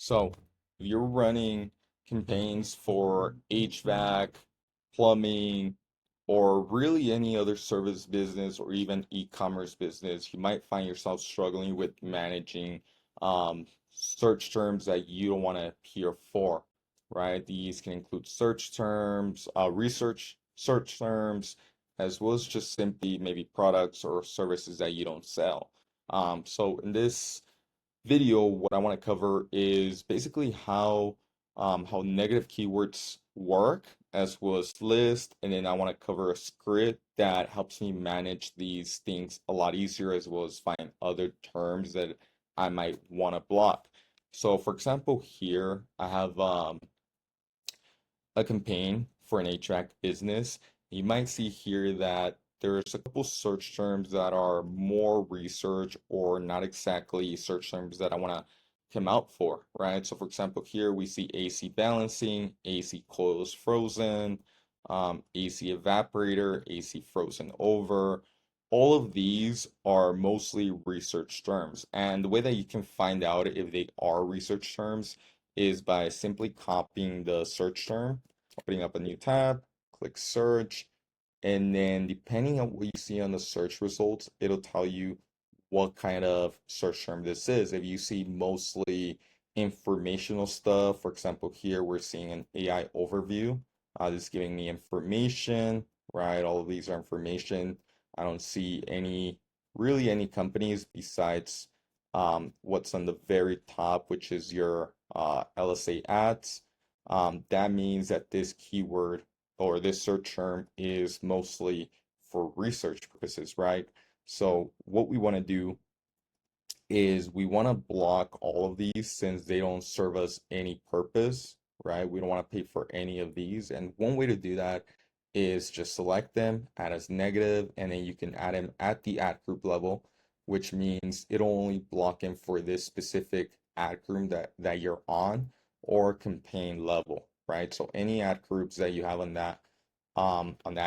So if you're running campaigns for HVAC, plumbing, or really any other service business or even e-commerce business, you might find yourself struggling with managing search terms that you don't want to appear for, right? These can include search terms, research search terms, as well as just simply maybe products or services that you don't sell. So in this video, what I want to cover is basically how negative keywords work, as well as list, and then I want to cover a script that helps me manage these things a lot easier, as well as find other terms that I might want to block. So, for example, here I have a campaign for an HVAC business. You might see here that there's a couple search terms that are more research or not exactly search terms that I want to come out for, right? So for example, here we see AC balancing, AC coils frozen, AC evaporator, AC frozen over. All of these are mostly research terms. And the way that you can find out if they are research terms is by simply copying the search term, opening up a new tab, click search, and then depending on what you see on the search results, it'll tell you what kind of search term this is. If you see mostly informational stuff, for example, here we're seeing an AI overview. This is giving me information, right? All of these are information. I don't see really any companies besides what's on the very top, which is your LSA ads. That means that this keyword or this search term is mostly for research purposes, right? So what we want to do is we want to block all of these since they don't serve us any purpose, right? We don't want to pay for any of these. And one way to do that is just select them, add as negative, and then you can add them at the ad group level, which means it'll only block them for this specific ad group that you're or campaign level, right? So any ad groups that you have on that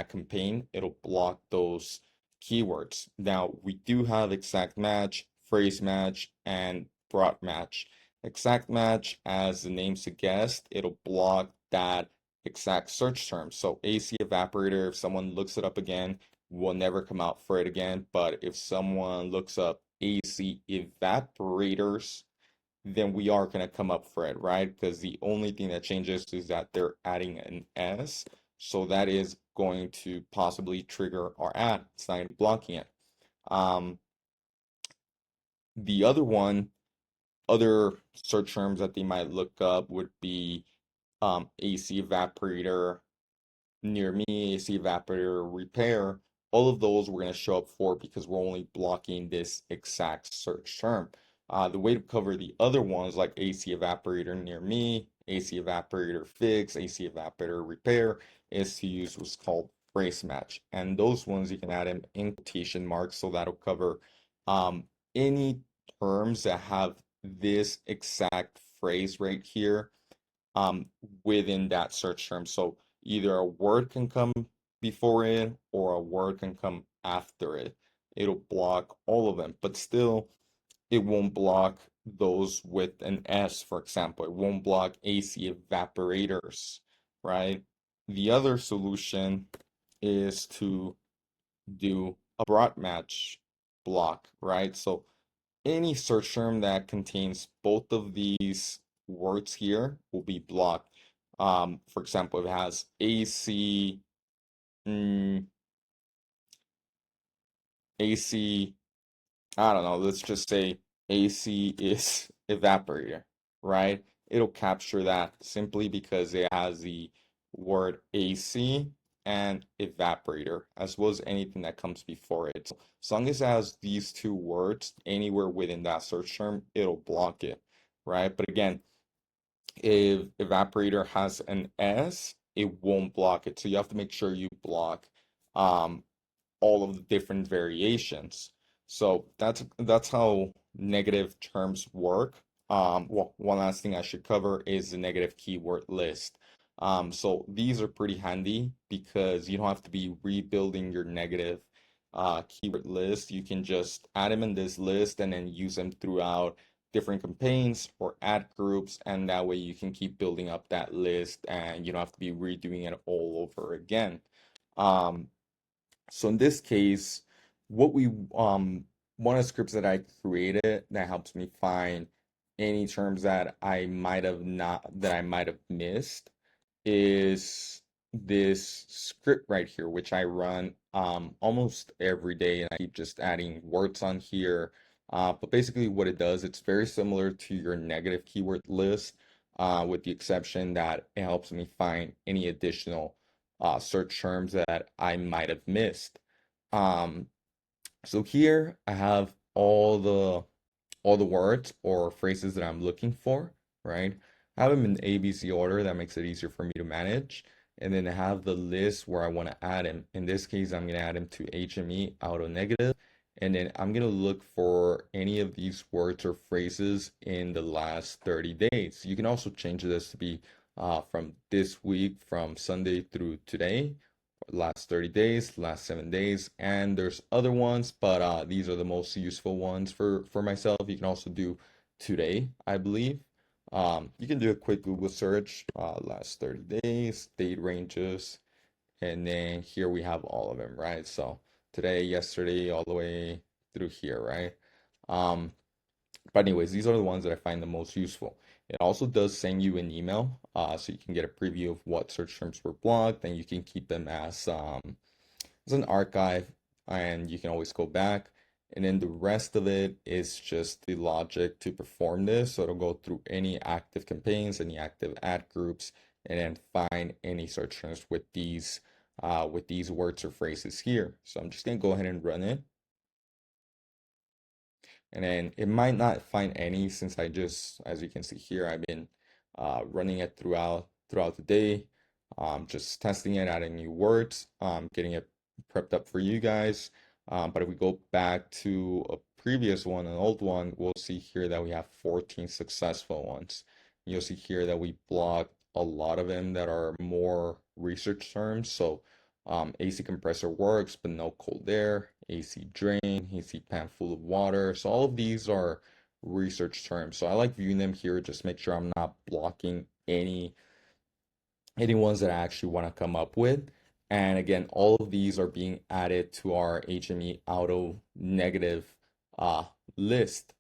campaign, it'll block those keywords. Now, we do have exact match, phrase match, and broad match. Exact match, as the name suggests, it'll block that exact search term. So AC evaporator, if someone looks it up again, will never come out for it again. But if someone looks up AC evaporators, then we are going to come up for it, right? Because the only thing that changes is that they're adding an S. So that is going to possibly trigger our ad. It's not blocking it. Um, the other search terms that they might look up would be AC evaporator near me, AC evaporator repair. All of those we're going to show up for because we're only blocking this exact search term. The way to cover the other ones like AC evaporator near me, AC evaporator fix, AC evaporator repair is to use what's called phrase match. And those ones you can add in quotation marks so that'll cover um, any terms that have this exact phrase right here um, within that search term. So either a word can come before it or a word can come after it. It'll block all of them, but still it won't block those with an S, for example. It won't block AC evaporators, right? The other solution is to do a broad match block, right? So any search term that contains both of these words here will be blocked. For example, if it has AC, mm, AC, I don't know, let's just say AC is evaporator, right? It'll capture that simply because it has the word AC and evaporator, as well as anything that comes before it. So, as long as it has these two words anywhere within that search term, it'll block it, right? But again, if evaporator has an S, it won't block it. So you have to make sure you block um, all of the different variations. So that's how negative terms work. Well, one last thing I should cover is the negative keyword list. So these are pretty handy because you don't have to be rebuilding your negative keyword list. You can just add them in this list and then use them throughout different campaigns or ad groups, and that way you can keep building up that list and you don't have to be redoing it all over again. Um, so in this case, what we one of the scripts that I created that helps me find any terms that I might have missed is this script right here, which I run almost every day, and I keep just adding words on here. But basically, what it does, it's very similar to your negative keyword list, with the exception that it helps me find any additional search terms that I might have missed. Um, so here I have all the words or phrases that I'm looking for, right? I have them in ABC order. That makes it easier for me to manage. And then I have the list where I want to add them. In this case, I'm going to add them to HME auto negative. And then I'm going to look for any of these words or phrases in the last 30 days. You can also change this to be from this week, from Sunday through today, last 30 days, last 7 days, and there's other ones, but these are the most useful ones for myself. You can also do today, I believe. You can do a quick Google search, last 30 days, date ranges, and then here we have all of them, right? So today, yesterday, all the way through here, right? Um, but anyways, these are the ones that I find the most useful. It also does send you an email, so you can get a preview of what search terms were blocked, and you can keep them as an archive, and you can always go back. And then the rest of it is just the logic to perform this. So it'll go through any active campaigns, any active ad groups, and then find any search terms with these words or phrases here. So I'm just gonna go ahead and run it. And then it might not find any since I just, as you can see here, I've been running it throughout the day, just testing it, adding new words, getting it prepped up for you guys. But if we go back to a previous one, an old one, we'll see here that we have 14 successful ones. You'll see here that we blocked a lot of them that are more research terms. So AC compressor works, but no cold air, AC drain, AC pan full of water. So all of these are research terms. So I like viewing them here, just make sure I'm not blocking any ones that I actually want to come up with. And again, all of these are being added to our HME auto negative uh, list.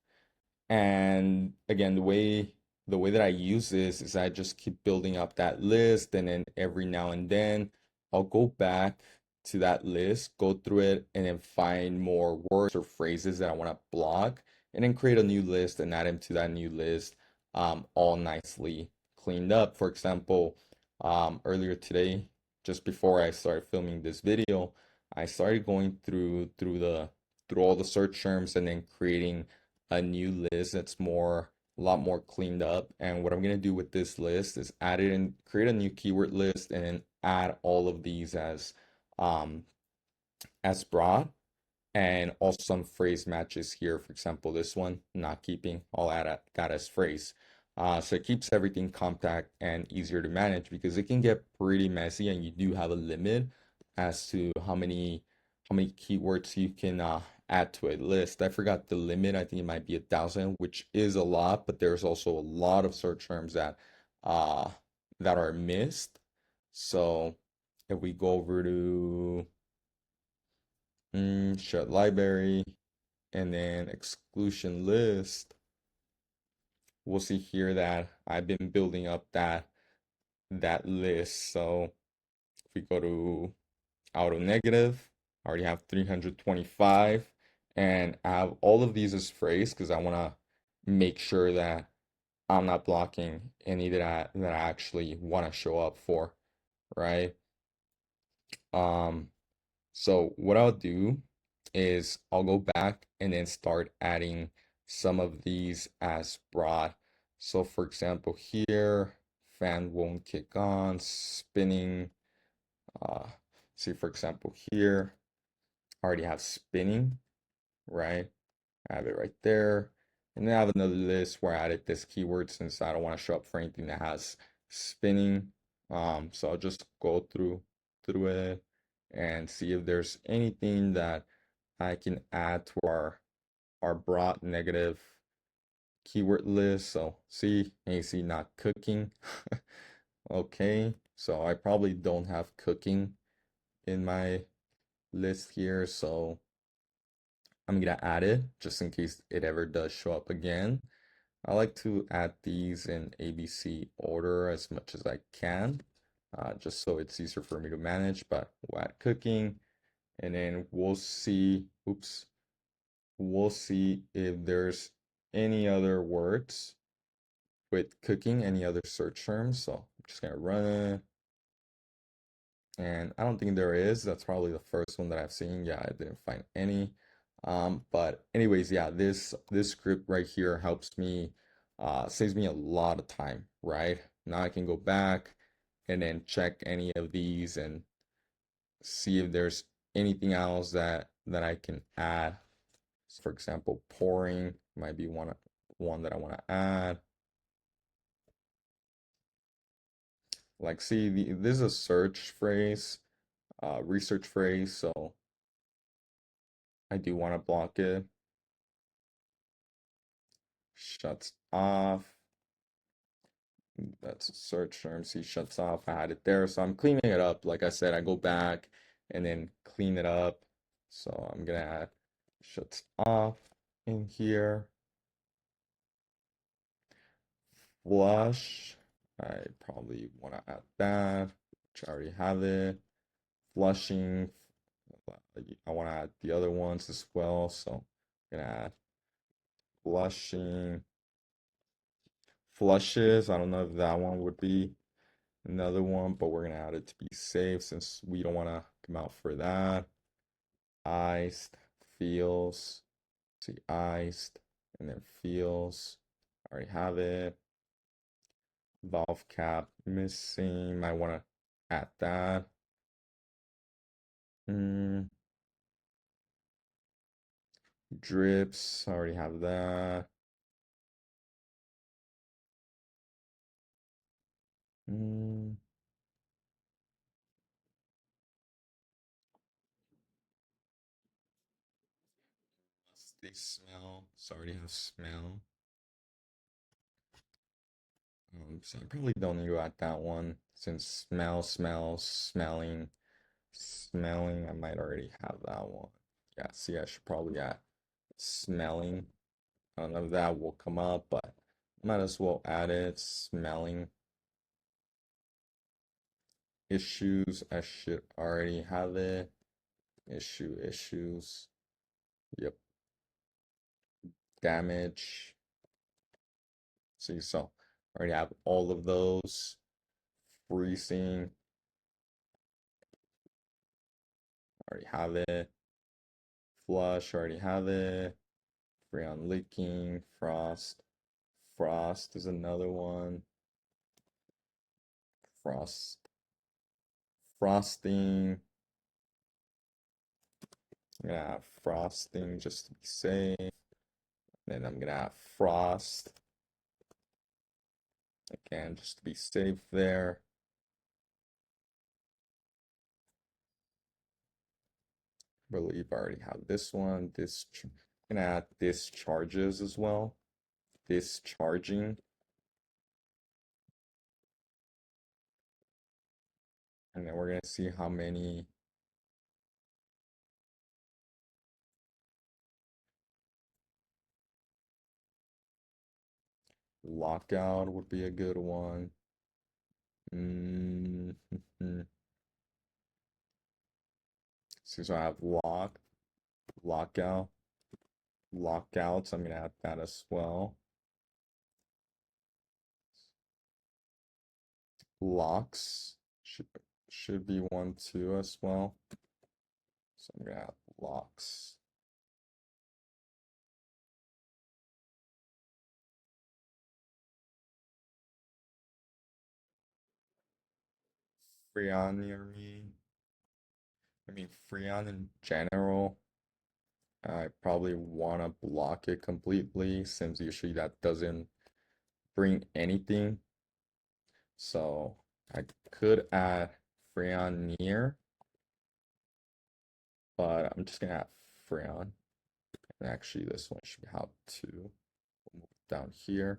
And again, the way that I use this is I just keep building up that list, and then every now and then I'll go back to that list, go through it, and then find more words or phrases that I want to block, and then create a new list and add them to that new list, all nicely cleaned up. For example, earlier today, just before I started filming this video, I started going through all the search terms and then creating a new list that's a lot more cleaned up. And what I'm gonna do with this list is add it in, create a new keyword list, and then add all of these um as broad, and also some phrase matches here. For example, this one, not keeping, I'll add that as phrase. So it keeps everything compact and easier to manage because it can get pretty messy, and you do have a limit as to how many keywords you can add to a list. I forgot the limit. I think it might be 1,000, which is a lot, but there's also a lot of search terms uh, that are missed. So if we go over to shut library and then exclusion list, we'll see here that I've been building up that list. So if we go to auto negative, I already have 325, and I have all of these as phrase because I want to make sure that I'm not blocking any that I actually want to show up for, right? Um, So what I'll do is I'll go back and then start adding some of these as broad. So for example, here, fan won't kick on, spinning. Uh, see, for example, here, I already have spinning, right? I have it right there. And then I have another list where I added this keyword since I don't want to show up for anything that has spinning. So I'll just go through it and see if there's anything that I can add to our broad negative keyword list. So see, AC not cooking. Okay, so I probably don't have cooking in my list here, so I'm gonna add it just in case it ever does show up again. I like to add these in ABC order as much as I can, just so it's easier for me to manage, but we'll add cooking and then we'll see, oops, we'll see if there's any other words with cooking, any other search terms. So I'm just gonna run it. And I don't think there is. That's probably the first one that I've seen. Yeah, I didn't find any. But anyways, yeah, this script right here helps me, saves me a lot of time, right? Now I can go back and then check any of these and see if there's anything else that I can add. For example, pouring might be one that I want to add. Like, see, this is a search phrase, research phrase, so I do want to block it. Shuts off. That's a search term. See, shuts off. I had it there. So I'm cleaning it up. Like I said, I go back and then clean it up. So I'm gonna add shuts off in here. Flush. I probably want to add that, which I already have it. Flushing. I want to add the other ones as well. So I'm gonna add flushing. Flushes. I don't know if that one would be another one, but we're gonna add it to be safe since we don't want to come out for that. Iced feels, see iced, and then feels. I already have it. Valve cap missing. Might want to add that. Mm, drips. I already have that. Mm, they smell. So I already have smell. So I probably don't need to add that one since smell, smells, smelling. Smelling, I might already have that one. Yeah, see, I should probably add smelling. I don't know if that will come up, but might as well add it. Smelling issues, I should already have it. Issues. Yep. Damage. See, so I already have all of those. Freezing, already have it. Flush, already have it. Freon leaking, frost. Frost is another one. Frost, frosting. I'm gonna have frosting just to be safe. Then I'm gonna have frost again just to be safe there. I believe I already have this one. I'm gonna add discharges as well. Discharging. And then we're gonna see how many lockout would be a good one. Mm -hmm. So I have lockout, lockouts. I'm gonna add that as well. Locks should be one too as well. So I'm gonna add locks. Freon near me. I mean Freon in general. I probably want to block it completely since usually that doesn't bring anything. So I could add Freon near, but I'm just gonna add Freon. And actually this one should have two. We'll move down here.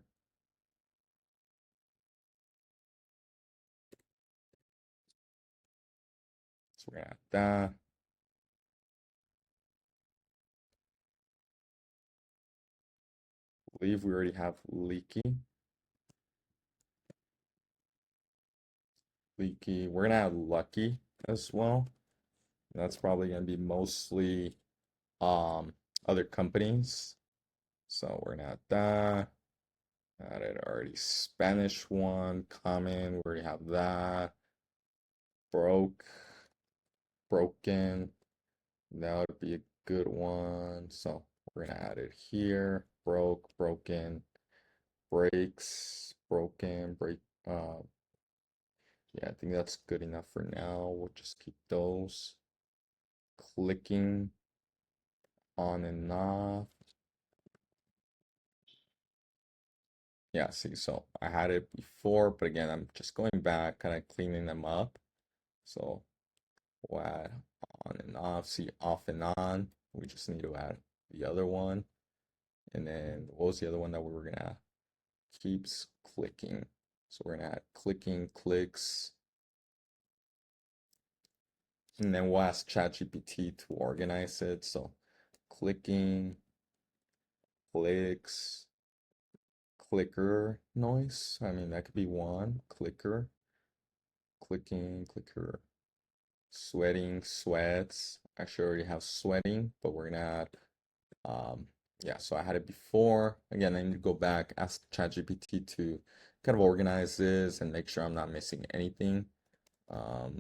So we're gonna add that. I believe we already have leaky. Leaky. We're gonna add lucky as well. That's probably gonna be mostly other companies. So we're gonna add that. Added already Spanish one, common, we already have that. Broke, broken, that would be a good one. So we're gonna add it here. Broke, broken, breaks, broken, break. Yeah, I think that's good enough for now. We'll just keep those. Clicking on and off. Yeah, see, so I had it before, but again, I'm just going back, kind of cleaning them up. So we'll add on and off, see off and on. We just need to add the other one. And then what was the other one that we were gonna keeps clicking? So we're gonna add clicking, clicks, and then we'll ask ChatGPT to organize it. So clicking, clicks, clicker noise. I mean, that could be one. Clicker, clicking, clicker, sweating, sweats. Actually, I already have sweating, but we're gonna add, yeah, so I had it before. Again, I need to go back, ask ChatGPT to kind of organize this and make sure I'm not missing anything.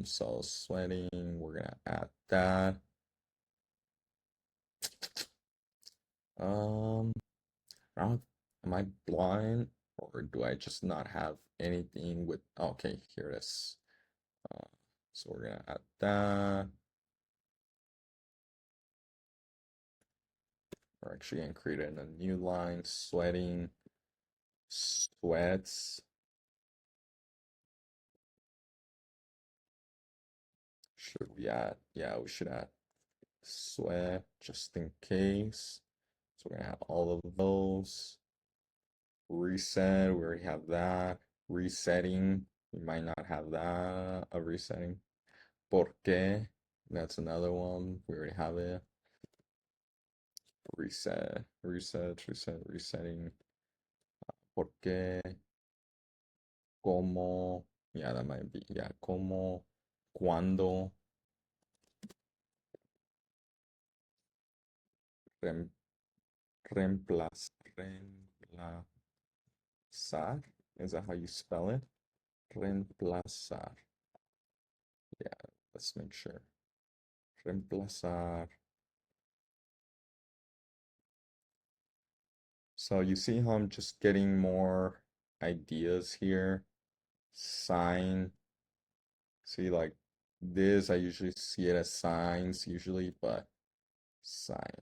So sweating, we're gonna add that. Um, am I blind or do I just not have anything with, okay, here it is. Uh, so we're gonna add that. We're actually gonna create a new line, sweating, sweats. Should we add? Yeah, we should add sweat just in case. So we're gonna have all of those. Reset, we already have that. Resetting, we might not have that. A resetting. ¿Por qué? That's another one. We already have it. Reset, reset, reset, resetting. ¿Por qué? ¿Cómo? Yeah, that might be. Yeah, ¿cómo? ¿Cuándo? Rem reemplazar. Is that how you spell it? Reemplazar. Yeah, let's make sure. Reemplazar. So you see how I'm just getting more ideas here. Sign. See, like this, I usually see it as signs usually, but sign.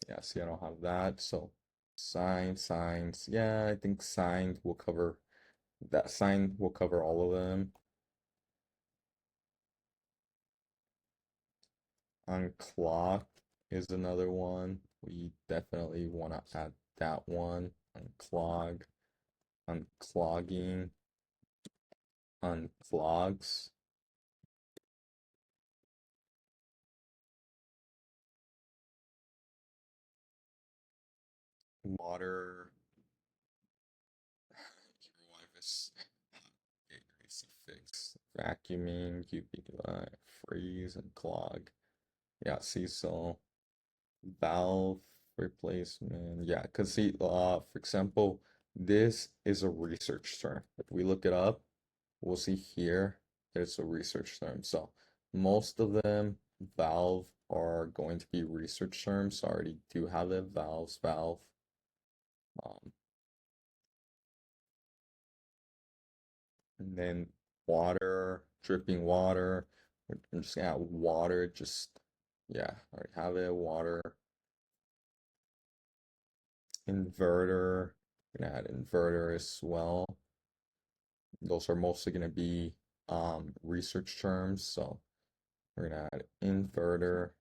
Yeah, see, I don't have that. So sign, signs. Yeah, I think sign will cover that. Sign will cover all of them. Unclog is another one. We definitely want to add that one. Unclog, unclogging, unclogs. Water. Your wife is get your AC fixed. Vacuuming, UV light, freeze, and clog. Yeah, see, so valve replacement. Yeah, because see, for example, this is a research term. If we look it up, we'll see here there's a research term. So most of them, valve, are going to be research terms. So I already do have it, valves, valve. Um, and then water, dripping water. I'm just gonna add water, just, yeah, I already have it, water. Inverter, gonna add inverter as well. Those are mostly gonna be research terms, so we're gonna add inverter.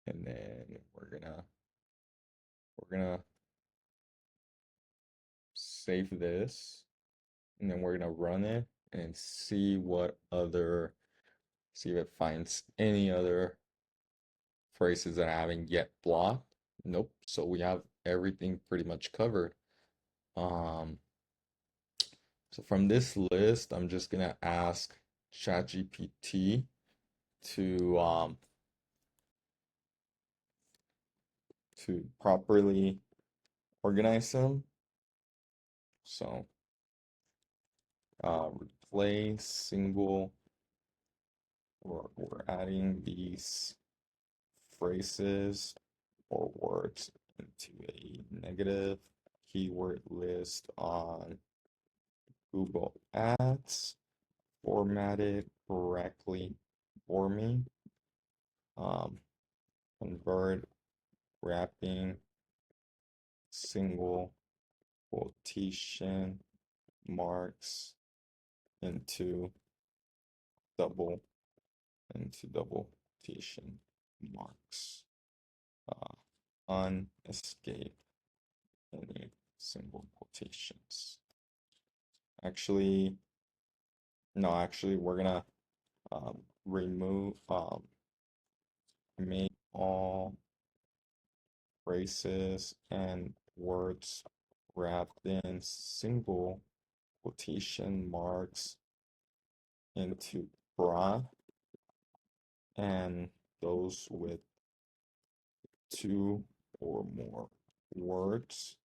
and then we're gonna save this, and then we're gonna run it and see if it finds any other phrases that I haven't yet blocked. Nope. So we have everything pretty much covered. Um, so from this list, I'm just gonna ask ChatGPT to properly organize them. So replace single, or we're adding these phrases or words into a negative keyword list on Google Ads, formatted correctly for me. Convert wrapping single quotation marks into double double quotation marks. Unescape any single quotations. Actually, no, actually, we're gonna remove make all phrases and words wrapped in single quotation marks into bra, and those with two or more words,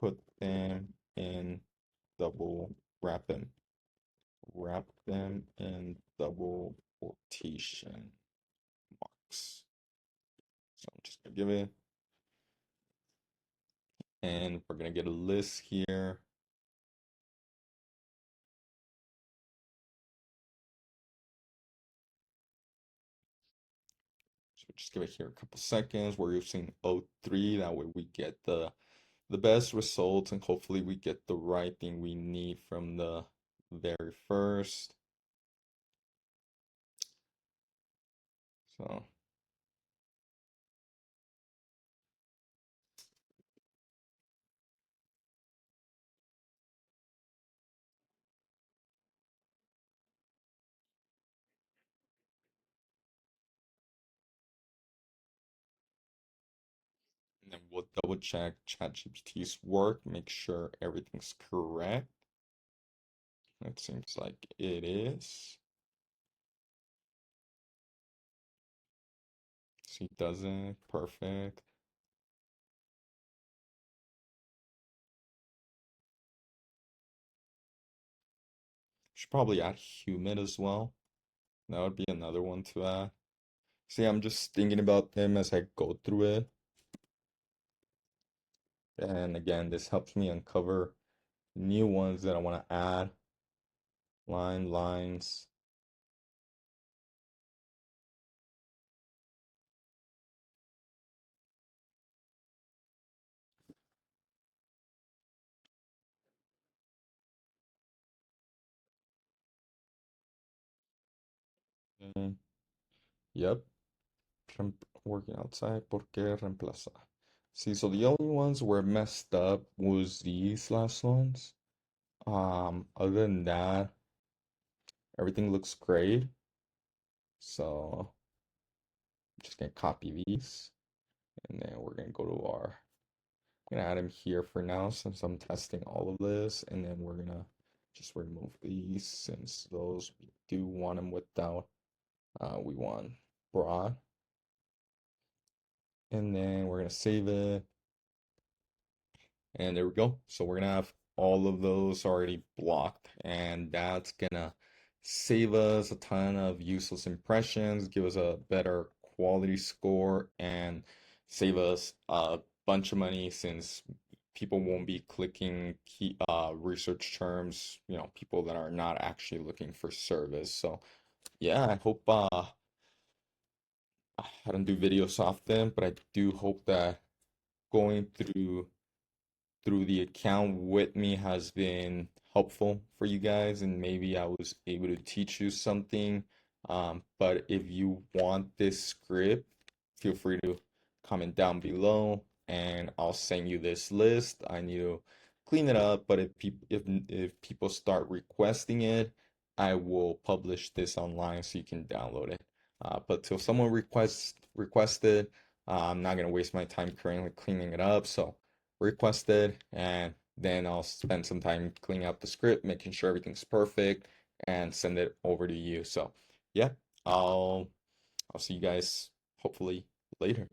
put them in double wrap them in double quotation marks. So I'm just gonna give it, and we're gonna get a list here. So just give it here a couple seconds. We're using O3, that way we get the best results, and hopefully we get the right thing we need from the very first. So and then we'll double check ChatGPT's work, make sure everything's correct. It seems like it is. She doesn't. Perfect. Should probably add humid as well. That would be another one to add. See, I'm just thinking about them as I go through it. And again, this helps me uncover new ones that I want to add. Lines. Mm, yep. Working outside. ¿Por qué reemplazar? See, so the only ones where messed up was these last ones. Other than that, everything looks great. So I'm just gonna copy these, and then we're gonna go to our, I'm gonna add them here for now since I'm testing all of this, and then we're gonna just remove these since those we do want them without, we want broad, and then we're gonna save it. And there we go. So we're gonna have all of those already blocked, and that's gonna save us a ton of useless impressions, give us a better quality score, and save us a bunch of money since people won't be clicking key research terms, people that are not actually looking for service. So yeah, I hope I don't do videos often, but I do hope that going through the account with me has been helpful for you guys, and maybe I was able to teach you something. But if you want this script, feel free to comment down below and I'll send you this list. I need to clean it up, but if people start requesting it, I will publish this online so you can download it. But till someone requested, I'm not gonna waste my time currently cleaning it up. So request it, and then I'll spend some time cleaning up the script, making sure everything's perfect, and send it over to you. So yeah, I'll I'll see you guys hopefully later.